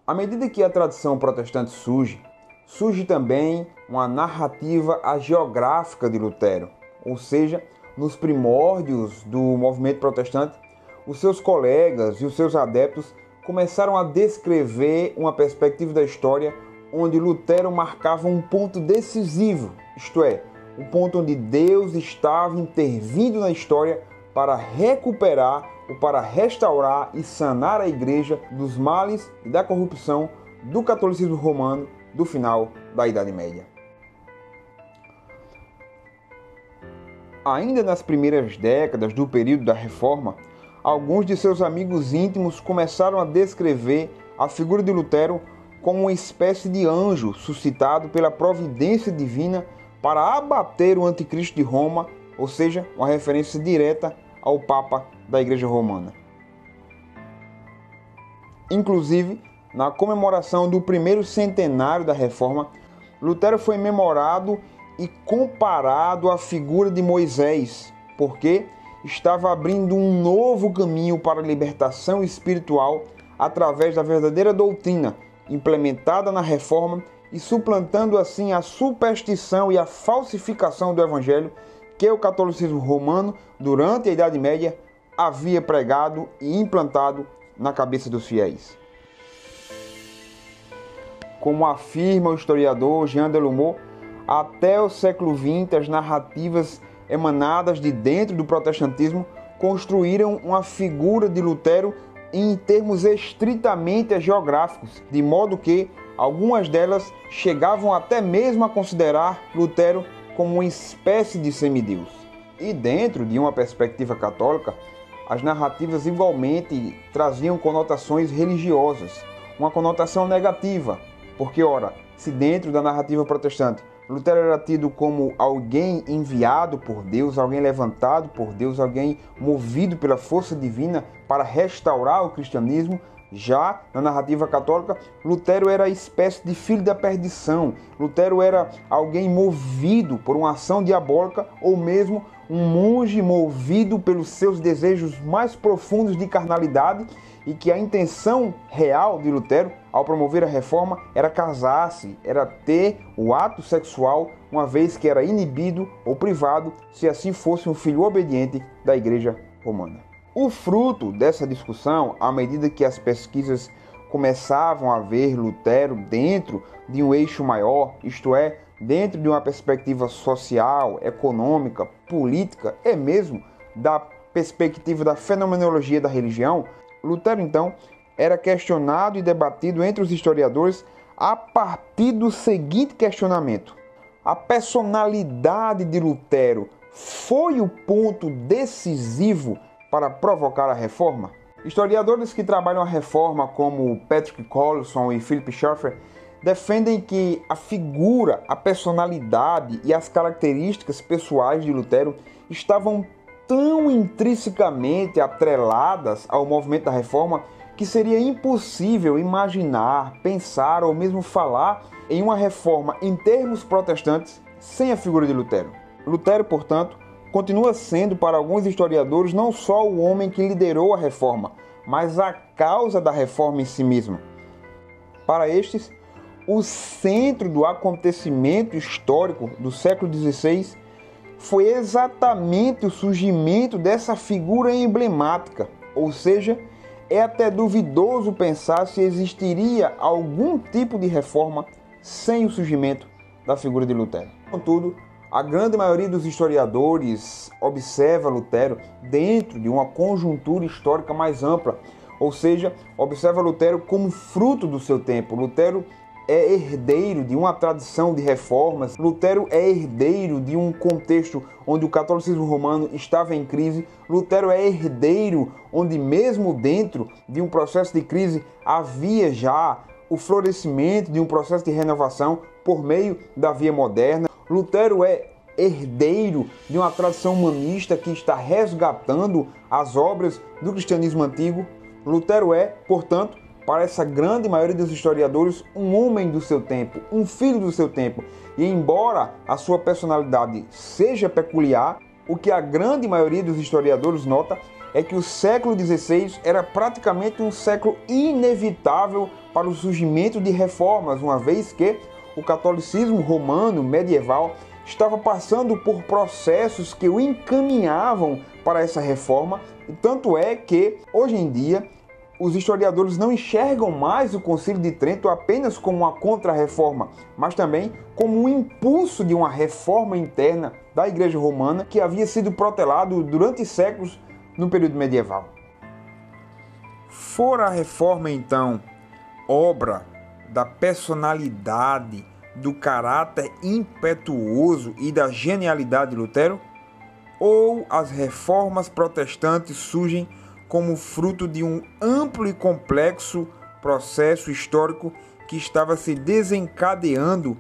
À medida que a tradição protestante surge também uma narrativa hagiográfica de Lutero, ou seja, nos primórdios do movimento protestante, os seus colegas e os seus adeptos começaram a descrever uma perspectiva da história onde Lutero marcava um ponto decisivo, isto é, o ponto onde Deus estava intervindo na história para recuperar ou para restaurar e sanar a Igreja dos males e da corrupção do catolicismo romano do final da Idade Média. Ainda nas primeiras décadas do período da Reforma, alguns de seus amigos íntimos começaram a descrever a figura de Lutero como uma espécie de anjo suscitado pela providência divina para abater o anticristo de Roma, ou seja, uma referência direta ao Papa da Igreja Romana. Inclusive, na comemoração do primeiro centenário da Reforma, Lutero foi memorado e comparado à figura de Moisés, porque estava abrindo um novo caminho para a libertação espiritual através da verdadeira doutrina implementada na Reforma e suplantando assim a superstição e a falsificação do Evangelho que o catolicismo romano, durante a Idade Média, havia pregado e implantado na cabeça dos fiéis. Como afirma o historiador Jean Delumeau, até o século XX, as narrativas emanadas de dentro do protestantismo construíram uma figura de Lutero em termos estritamente geográficos, de modo que algumas delas chegavam até mesmo a considerar Lutero como uma espécie de semideus. E dentro de uma perspectiva católica, as narrativas igualmente traziam conotações religiosas, uma conotação negativa, porque, ora, se dentro da narrativa protestante Lutero era tido como alguém enviado por Deus, alguém levantado por Deus, alguém movido pela força divina para restaurar o cristianismo, já na narrativa católica, Lutero era a espécie de filho da perdição. Lutero era alguém movido por uma ação diabólica ou mesmo um monge movido pelos seus desejos mais profundos de carnalidade e que a intenção real de Lutero, ao promover a reforma, era casar-se, era ter o ato sexual, uma vez que era inibido ou privado, se assim fosse um filho obediente da Igreja Romana. O fruto dessa discussão, à medida que as pesquisas começavam a ver Lutero dentro de um eixo maior, isto é, dentro de uma perspectiva social, econômica, política e mesmo da perspectiva da fenomenologia da religião, Lutero, então, era questionado e debatido entre os historiadores a partir do seguinte questionamento: a personalidade de Lutero foi o ponto decisivo para provocar a reforma? Historiadores que trabalham a reforma, como Patrick Collison e Philip Schaeffer, defendem que a figura, a personalidade e as características pessoais de Lutero estavam tão intrinsecamente atreladas ao movimento da reforma que seria impossível imaginar, pensar ou mesmo falar em uma reforma em termos protestantes sem a figura de Lutero. Lutero, portanto, continua sendo para alguns historiadores não só o homem que liderou a reforma, mas a causa da reforma em si mesma. Para estes, o centro do acontecimento histórico do século XVI foi exatamente o surgimento dessa figura emblemática, ou seja, é até duvidoso pensar se existiria algum tipo de reforma sem o surgimento da figura de Lutero. Contudo, a grande maioria dos historiadores observa Lutero dentro de uma conjuntura histórica mais ampla, ou seja, observa Lutero como fruto do seu tempo. Lutero é herdeiro de uma tradição de reformas. Lutero é herdeiro de um contexto onde o catolicismo romano estava em crise. Lutero é herdeiro onde, mesmo dentro de um processo de crise, havia já o florescimento de um processo de renovação por meio da via moderna. Lutero é herdeiro de uma tradição humanista que está resgatando as obras do cristianismo antigo. Lutero é, portanto, para essa grande maioria dos historiadores, um homem do seu tempo, um filho do seu tempo. E embora a sua personalidade seja peculiar, o que a grande maioria dos historiadores nota é que o século XVI era praticamente um século inevitável para o surgimento de reformas, uma vez que o catolicismo romano medieval estava passando por processos que o encaminhavam para essa reforma, e tanto é que, hoje em dia, os historiadores não enxergam mais o Concílio de Trento apenas como uma contra-reforma, mas também como um impulso de uma reforma interna da Igreja Romana que havia sido protelado durante séculos no período medieval. Fora a reforma, então, obra da personalidade, do caráter impetuoso e da genialidade de Lutero? Ou as reformas protestantes surgem como fruto de um amplo e complexo processo histórico que estava se desencadeando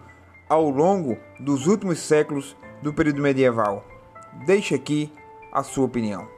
ao longo dos últimos séculos do período medieval? Deixe aqui a sua opinião.